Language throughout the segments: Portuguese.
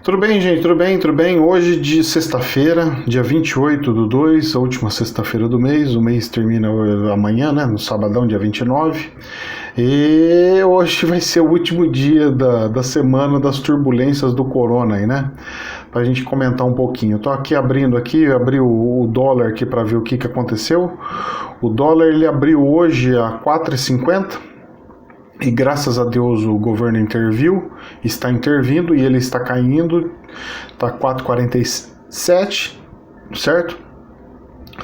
Tudo bem, gente? Tudo bem? Tudo bem? Hoje de sexta-feira, dia 28/2, a última sexta-feira do mês. O mês termina amanhã, né? No sabadão, dia 29. E hoje vai ser o último dia da semana das turbulências do corona aí, né? Pra gente comentar um pouquinho. Eu tô aqui abri o dólar aqui para ver o que aconteceu. O dólar ele abriu hoje a 4,50. E graças a Deus o governo está intervindo e ele está caindo, está 4,47, certo?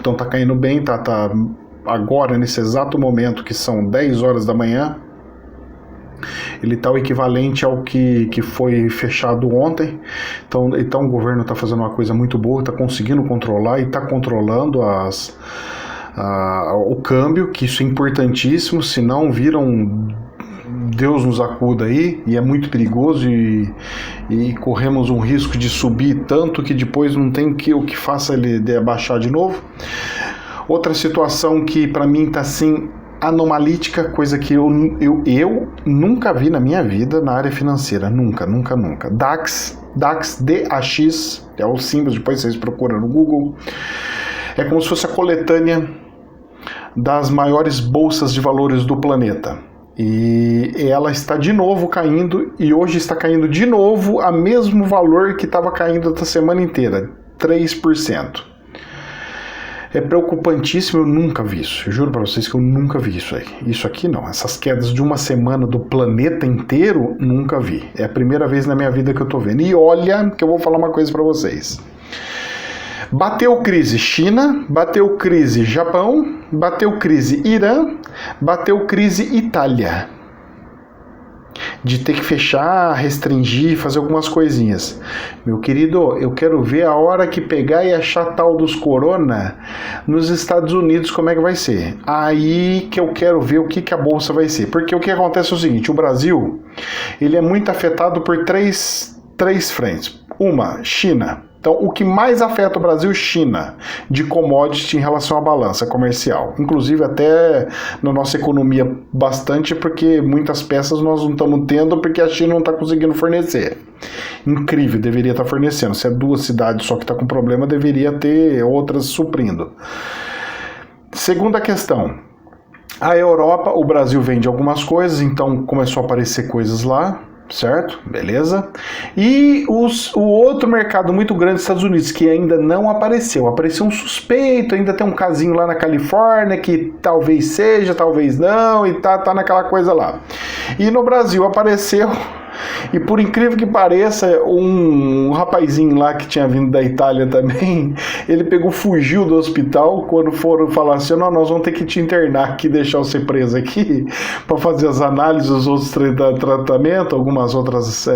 Então está caindo bem, tá agora nesse exato momento que são 10 horas da manhã, ele está o equivalente ao que foi fechado ontem. Então o governo está fazendo uma coisa muito boa, está conseguindo controlar e está controlando o câmbio, que isso é importantíssimo, senão viram... Deus nos acuda aí, e é muito perigoso e corremos um risco de subir tanto que depois não tem o que faça ele abaixar de novo. Outra situação que para mim está assim anomalítica, coisa que eu nunca vi na minha vida na área financeira, nunca. DAX, DAX, é o símbolo, depois vocês procuram no Google, é como se fosse a coletânea das maiores bolsas de valores do planeta. E ela está de novo caindo, e hoje está caindo de novo a mesmo valor que estava caindo da semana inteira, 3%. É preocupantíssimo, eu nunca vi isso. Eu juro para vocês que eu nunca vi isso aí. Isso aqui não, essas quedas de uma semana do planeta inteiro, nunca vi. É a primeira vez na minha vida que eu tô vendo. E olha que eu vou falar uma coisa para vocês. Bateu crise China, bateu crise Japão, bateu crise Irã, bateu crise Itália. De ter que fechar, restringir, fazer algumas coisinhas. Meu querido, eu quero ver a hora que pegar e achar tal dos corona nos Estados Unidos, como é que vai ser. Aí que eu quero ver o que a bolsa vai ser. Porque o que acontece é o seguinte, o Brasil, ele é muito afetado por três frentes. Uma, China. Então, o que mais afeta o Brasil, China, de commodity em relação à balança comercial. Inclusive, até na nossa economia, bastante, porque muitas peças nós não estamos tendo porque a China não está conseguindo fornecer. Incrível, deveria estar fornecendo. Se é duas cidades só que está com problema, deveria ter outras suprindo. Segunda questão. A Europa, o Brasil vende algumas coisas, então começou a aparecer coisas lá. Certo? Beleza? E o outro mercado muito grande dos Estados Unidos, que ainda não apareceu. Apareceu um suspeito, ainda tem um casinho lá na Califórnia, que talvez seja, talvez não, e tá naquela coisa lá. E no Brasil apareceu, e por incrível que pareça, um rapazinho lá que tinha vindo da Itália também, ele fugiu do hospital quando foram falar assim, não, nós vamos ter que te internar aqui, deixar você preso aqui, para fazer as análises, os outros tratamentos, algumas outras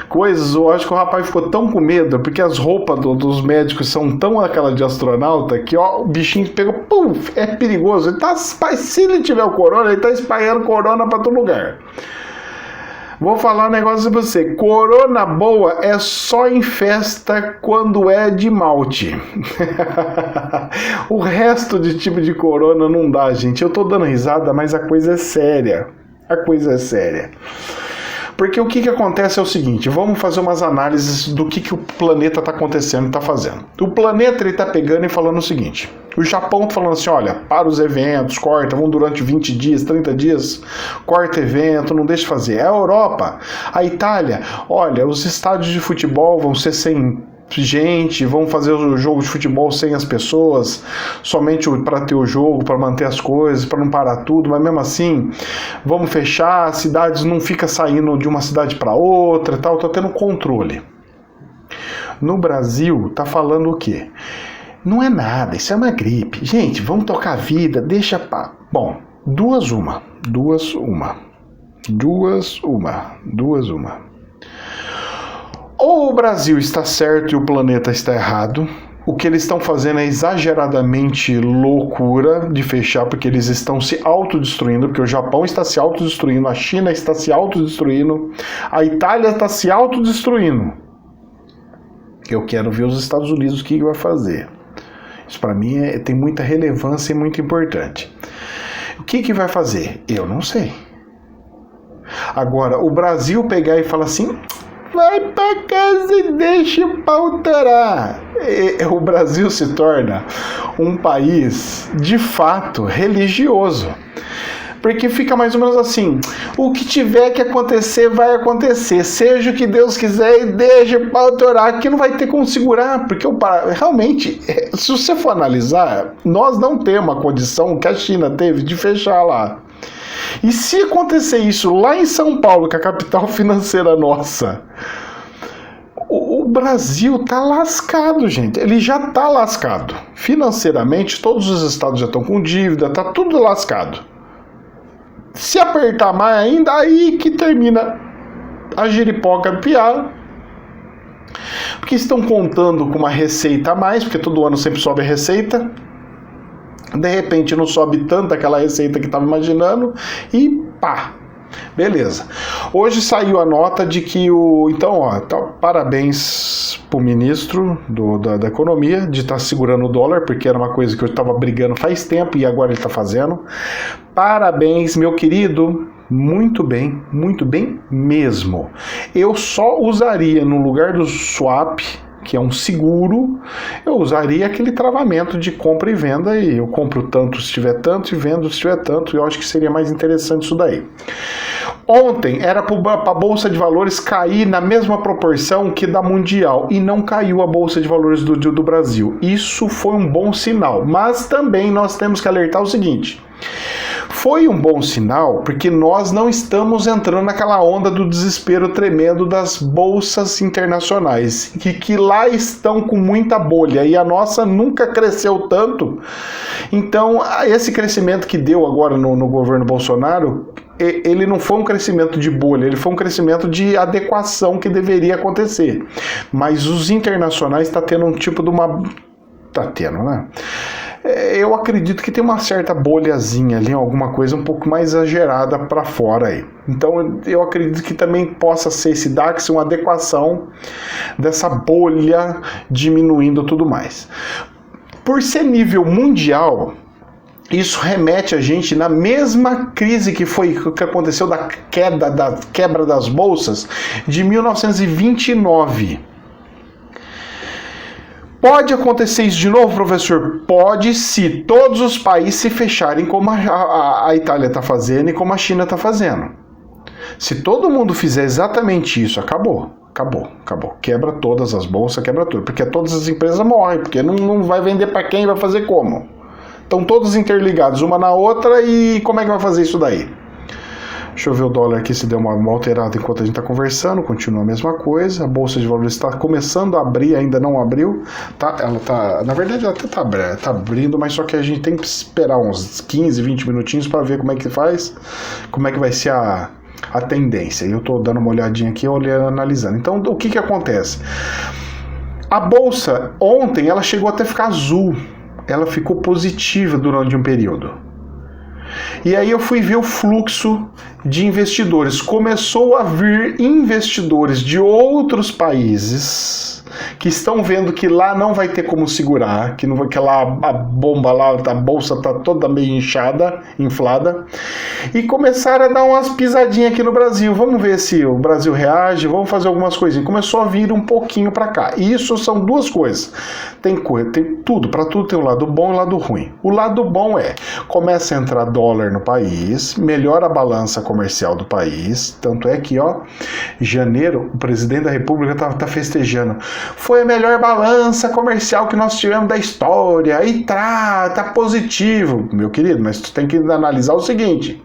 coisas. Eu acho que o rapaz ficou tão com medo, porque as roupas dos médicos são tão aquela de astronauta, que ó, o bichinho pega, é perigoso. Se ele tiver o corona, ele tá espalhando corona para todo lugar. Vou falar um negócio pra você. Corona boa é só em festa quando é de malte. O resto de tipo de corona não dá, gente. Eu tô dando risada, mas a coisa é séria. Porque o que acontece é o seguinte, vamos fazer umas análises do que o planeta está acontecendo e está fazendo. O planeta está pegando e falando o seguinte, o Japão está falando assim, olha, para os eventos, corta, vão durante 20 dias, 30 dias, corta evento, não deixa fazer. A Europa, a Itália, olha, os estádios de futebol vão ser sem gente, vão fazer o jogo de futebol sem as pessoas, somente para ter o jogo, para manter as coisas, para não parar tudo, mas mesmo assim, vamos fechar, as cidades não ficam saindo de uma cidade para outra, tal, tá tendo controle. No Brasil, tá falando o quê? Não é nada, isso é uma gripe. Gente, vamos tocar a vida, deixa pá. Bom, duas uma. Ou o Brasil está certo e o planeta está errado. O que eles estão fazendo é exageradamente loucura de fechar, porque eles estão se autodestruindo, porque o Japão está se autodestruindo, a China está se autodestruindo, a Itália está se autodestruindo. Eu quero ver os Estados Unidos o que vai fazer. Isso para mim tem muita relevância e muito importante. O que vai fazer? Eu não sei. Agora, o Brasil pegar e falar assim... vai pra casa e deixa o pau torar. O Brasil se torna um país, de fato, religioso. Porque fica mais ou menos assim, o que tiver que acontecer, vai acontecer. Seja o que Deus quiser e deixa o pau torar, que não vai ter como segurar. Porque realmente, se você for analisar, nós não temos a condição que a China teve de fechar lá. E se acontecer isso lá em São Paulo, que é a capital financeira nossa, o Brasil tá lascado, gente. Ele já tá lascado. Financeiramente, todos os estados já estão com dívida, tá tudo lascado. Se apertar mais ainda, aí que termina a giripoca piada. Porque estão contando com uma receita a mais, porque todo ano sempre sobe a receita. De repente não sobe tanto aquela receita que estava imaginando e pá, beleza. Hoje saiu a nota de que então, parabéns pro ministro da Economia de estar segurando o dólar, porque era uma coisa que eu estava brigando faz tempo e agora ele está fazendo. Parabéns, meu querido. Muito bem mesmo. Eu só usaria no lugar do swap, que é um seguro, eu usaria aquele travamento de compra e venda, e eu compro tanto se tiver tanto e vendo se tiver tanto, e eu acho que seria mais interessante isso daí. Ontem era para a Bolsa de Valores cair na mesma proporção que da Mundial, e não caiu a Bolsa de Valores do Brasil. Isso foi um bom sinal, mas também nós temos que alertar o seguinte: foi um bom sinal porque nós não estamos entrando naquela onda do desespero tremendo das bolsas internacionais, que lá estão com muita bolha, e a nossa nunca cresceu tanto. Então, esse crescimento que deu agora no governo Bolsonaro, ele não foi um crescimento de bolha, ele foi um crescimento de adequação que deveria acontecer. Mas os internacionais estão tendo um tipo de uma... Tá tendo, né? Eu acredito que tem uma certa bolhazinha ali, alguma coisa um pouco mais exagerada para fora aí. Então eu acredito que também possa ser esse DAX uma adequação dessa bolha diminuindo tudo mais. Por ser nível mundial, isso remete a gente na mesma crise que aconteceu da quebra das bolsas de 1929. Pode acontecer isso de novo, professor? Pode, se todos os países se fecharem como a Itália está fazendo e como a China está fazendo. Se todo mundo fizer exatamente isso, acabou. Quebra todas as bolsas, quebra tudo. Porque todas as empresas morrem, porque não vai vender para quem, vai fazer como? Estão todos interligados uma na outra, e como é que vai fazer isso daí? Deixa eu ver o dólar aqui se deu uma alterada enquanto a gente está conversando. Continua a mesma coisa. A Bolsa de Valores está começando a abrir, ainda não abriu. Tá, ela tá, na verdade, ela até tá abrindo, mas só que a gente tem que esperar uns 15, 20 minutinhos para ver como é que faz, como é que vai ser a tendência. E eu estou dando uma olhadinha aqui, olhando, analisando. Então, o que acontece? A Bolsa, ontem, ela chegou até a ficar azul. Ela ficou positiva durante um período. E aí eu fui ver o fluxo de investidores. Começou a vir investidores de outros países que estão vendo que lá não vai ter como segurar, que lá a bomba lá, a bolsa está toda meio inchada, inflada, e começaram a dar umas pisadinhas aqui no Brasil. Vamos ver se o Brasil reage, vamos fazer algumas coisinhas. Começou a vir um pouquinho para cá. E isso são duas coisas. Tem tudo, para tudo tem um lado bom e um lado ruim. O lado bom começa a entrar dólar no país, melhora a balança comercial do país, tanto é que, janeiro, o presidente da República tá festejando. Foi a melhor balança comercial que nós tivemos da história, e tá positivo. Meu querido, mas tu tem que analisar o seguinte: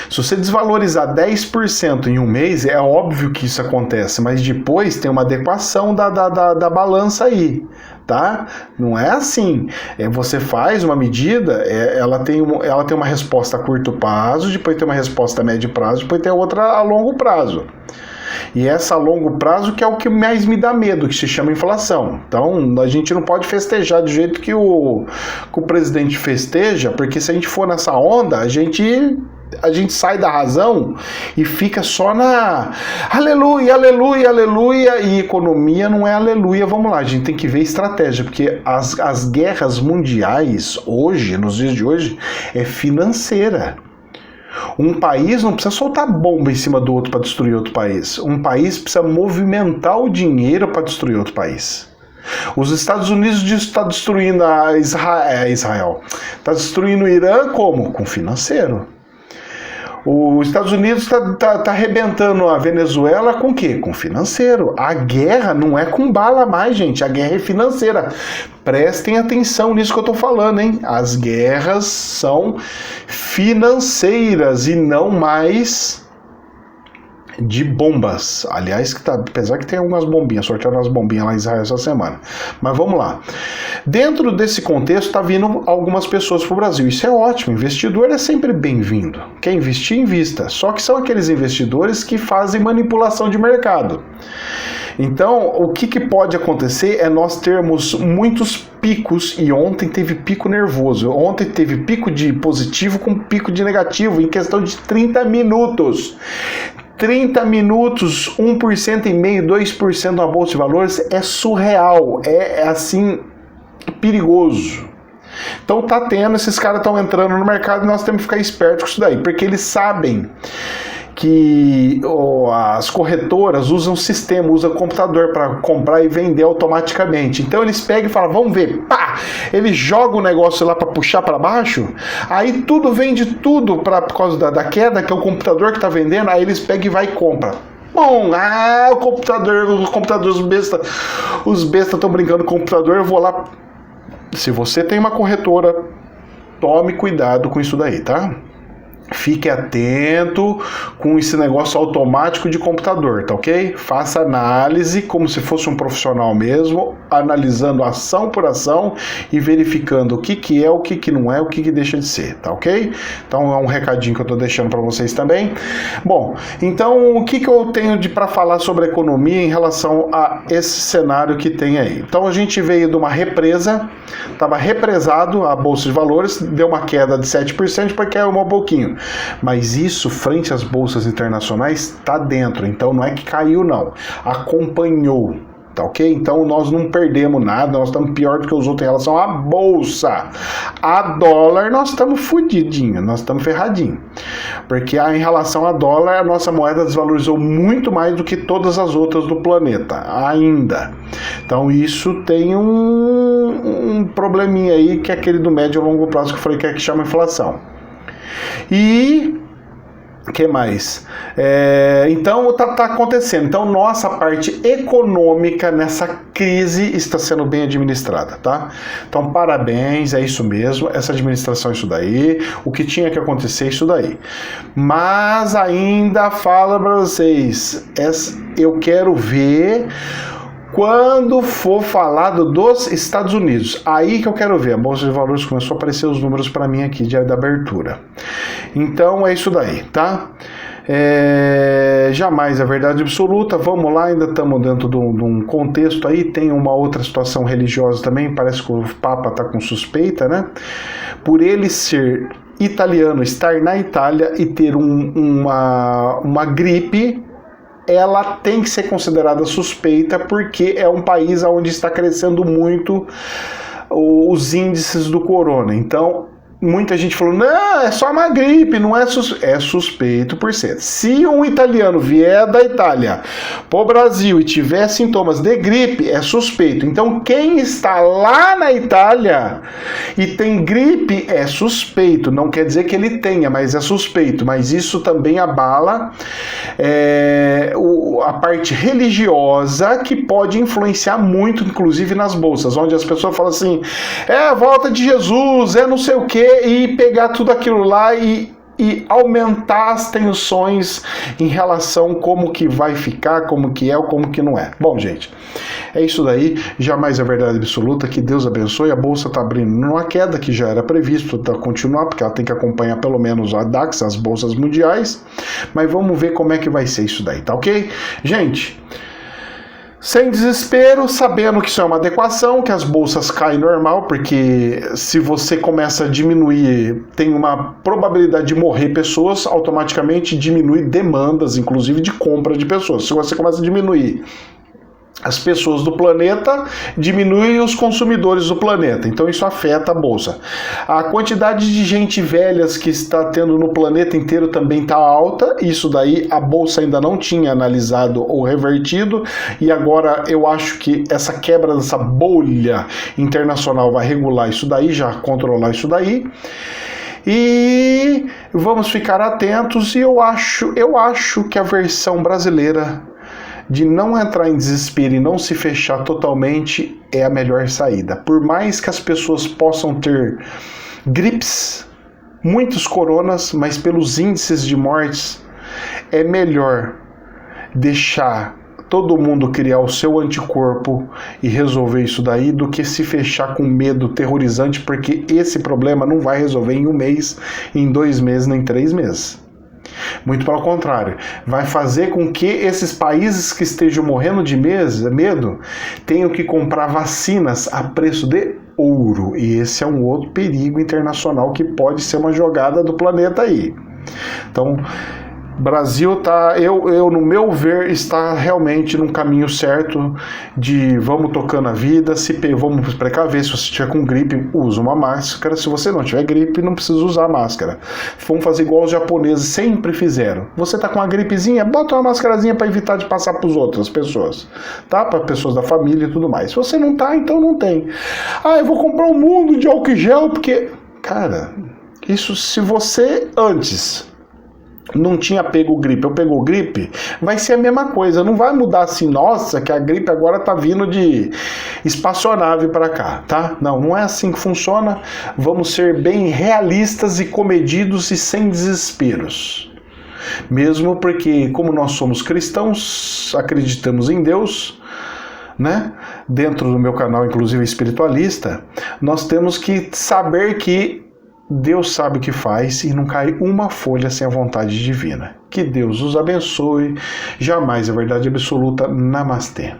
se você desvalorizar 10% em um mês, é óbvio que isso acontece, mas depois tem uma adequação da balança aí, tá? Não é assim. Você faz uma medida, ela tem uma resposta a curto prazo, depois tem uma resposta a médio prazo, depois tem outra a longo prazo. E essa a longo prazo que é o que mais me dá medo, que se chama inflação. Então, a gente não pode festejar do jeito que o presidente festeja, porque se a gente for nessa onda, a gente sai da razão e fica só na aleluia, aleluia, aleluia, e economia não é aleluia. Vamos lá, a gente tem que ver estratégia, porque as guerras mundiais hoje, nos dias de hoje, é financeira. Um país não precisa soltar bomba em cima do outro para destruir outro país. Um país precisa movimentar o dinheiro para destruir outro país. Os Estados Unidos estão destruindo a Israel. Está destruindo o Irã como? Com financeiro. Os Estados Unidos tá arrebentando a Venezuela com o quê? Com financeiro. A guerra não é com bala mais, gente. A guerra é financeira. Prestem atenção nisso que eu tô falando, hein? As guerras são financeiras e não mais de bombas. Aliás, apesar que tem algumas bombinhas, sortearam umas bombinhas lá em Israel essa semana. Mas vamos lá. Dentro desse contexto, está vindo algumas pessoas para o Brasil. Isso é ótimo. Investidor é sempre bem-vindo. Quer investir, invista. Só que são aqueles investidores que fazem manipulação de mercado. Então, o que pode acontecer é nós termos muitos picos, e ontem teve pico nervoso. Ontem teve pico de positivo com pico de negativo em questão de 30 minutos. 30 minutos, 1,5%, 2% na Bolsa de Valores é surreal, é assim, perigoso. Então tá tendo, esses caras estão entrando no mercado e nós temos que ficar espertos com isso daí, porque eles sabem que as corretoras usam sistema, usam computador para comprar e vender automaticamente. Então eles pegam e falam, vamos ver, pá! Eles jogam o negócio lá para puxar para baixo, aí tudo vende tudo por causa da queda, que é o computador que está vendendo, aí eles pegam e vai e compram. Bom, os computadores, os bestas estão brincando com o computador, eu vou lá. Se você tem uma corretora, tome cuidado com isso daí, tá? Fique atento com esse negócio automático de computador, tá ok? Faça análise como se fosse um profissional mesmo, analisando ação por ação e verificando o que é, o que não é, o que deixa de ser, tá ok? Então é um recadinho que eu tô deixando para vocês também. Bom, então o que eu tenho para falar sobre a economia em relação a esse cenário que tem aí? Então a gente veio de uma represa, estava represado a Bolsa de Valores, deu uma queda de 7%, depois caiu um pouquinho. Mas isso, frente às bolsas internacionais, está dentro. Então não é que caiu, não. Acompanhou. Tá ok? Então nós não perdemos nada, nós estamos pior do que os outros em relação à bolsa. A dólar, nós estamos fodidinhos, nós estamos ferradinhos. Porque em relação a dólar, a nossa moeda desvalorizou muito mais do que todas as outras do planeta, ainda. Então isso tem um probleminha aí, que é aquele do médio e longo prazo que eu falei que chama inflação. E o que mais? Então tá acontecendo. Então nossa parte econômica nessa crise está sendo bem administrada, tá? Então parabéns, é isso mesmo, essa administração é isso daí, o que tinha que acontecer é isso daí. Mas ainda falo para vocês, eu quero ver quando for falado dos Estados Unidos, aí que eu quero ver. A Bolsa de Valores começou a aparecer os números para mim aqui de abertura. Então é isso daí, tá? Jamais a verdade absoluta. Vamos lá, ainda estamos dentro de um contexto aí. Tem uma outra situação religiosa também. Parece que o Papa está com suspeita, né? Por ele ser italiano, estar na Itália e ter uma gripe, ela tem que ser considerada suspeita, porque é um país onde está crescendo muito os índices do corona. Então, muita gente falou, não, é só uma gripe, não é é suspeito por ser. Se um italiano vier da Itália para o Brasil e tiver sintomas de gripe, é suspeito. Então, quem está lá na Itália e tem gripe é suspeito. Não quer dizer que ele tenha, mas é suspeito. Mas isso também abala a parte religiosa, que pode influenciar muito, inclusive nas bolsas, onde as pessoas falam assim, a volta de Jesus, não sei o quê, e pegar tudo aquilo lá e aumentar as tensões em relação como que vai ficar, como que é ou como que não é. Bom, gente, é isso daí, jamais a verdade absoluta, que Deus abençoe. A bolsa está abrindo numa queda que já era previsto, tá continuar, porque ela tem que acompanhar pelo menos a DAX, as bolsas mundiais, mas vamos ver como é que vai ser isso daí, tá ok? Gente, sem desespero, sabendo que isso é uma adequação, que as bolsas caem normal, porque se você começa a diminuir, tem uma probabilidade de morrer pessoas, automaticamente diminui demandas, inclusive de compra de pessoas. Se você começa a diminuir as pessoas do planeta, diminui os consumidores do planeta. Então isso afeta a bolsa. A quantidade de gente velhas que está tendo no planeta inteiro também está alta. Isso daí a bolsa ainda não tinha analisado ou revertido. E agora eu acho que essa quebra dessa bolha internacional vai regular isso daí, já controlar isso daí. E vamos ficar atentos. E eu acho que a versão brasileira de não entrar em desespero e não se fechar totalmente é a melhor saída. Por mais que as pessoas possam ter gripes, muitos coronas, mas pelos índices de mortes, é melhor deixar todo mundo criar o seu anticorpo e resolver isso daí do que se fechar com medo terrorizante, porque esse problema não vai resolver em 1 mês, em 2 meses, nem 3 meses. Muito pelo contrário, vai fazer com que esses países que estejam morrendo de medo tenham que comprar vacinas a preço de ouro. E esse é um outro perigo internacional que pode ser uma jogada do planeta aí. Então, Brasil tá, eu no meu ver, está realmente num caminho certo de vamos tocando a vida, vamos precaver. Se você estiver com gripe, usa uma máscara. Se você não tiver gripe, não precisa usar máscara. Vamos fazer igual os japoneses sempre fizeram. Você tá com uma gripezinha, bota uma máscarazinha para evitar de passar para as outras pessoas, tá? Para pessoas da família e tudo mais. Se você não tá, então não tem. Ah, eu vou comprar um mundo de álcool gel porque, cara, isso se você antes não tinha pego gripe, eu pegou gripe, vai ser a mesma coisa, não vai mudar assim, nossa, que a gripe agora tá vindo de espaçonave para cá, tá? Não é assim que funciona, vamos ser bem realistas e comedidos e sem desesperos. Mesmo porque, como nós somos cristãos, acreditamos em Deus, né? Dentro do meu canal, inclusive espiritualista, nós temos que saber que Deus sabe o que faz e não cai uma folha sem a vontade divina. Que Deus os abençoe. Jamais a verdade absoluta. Namastê.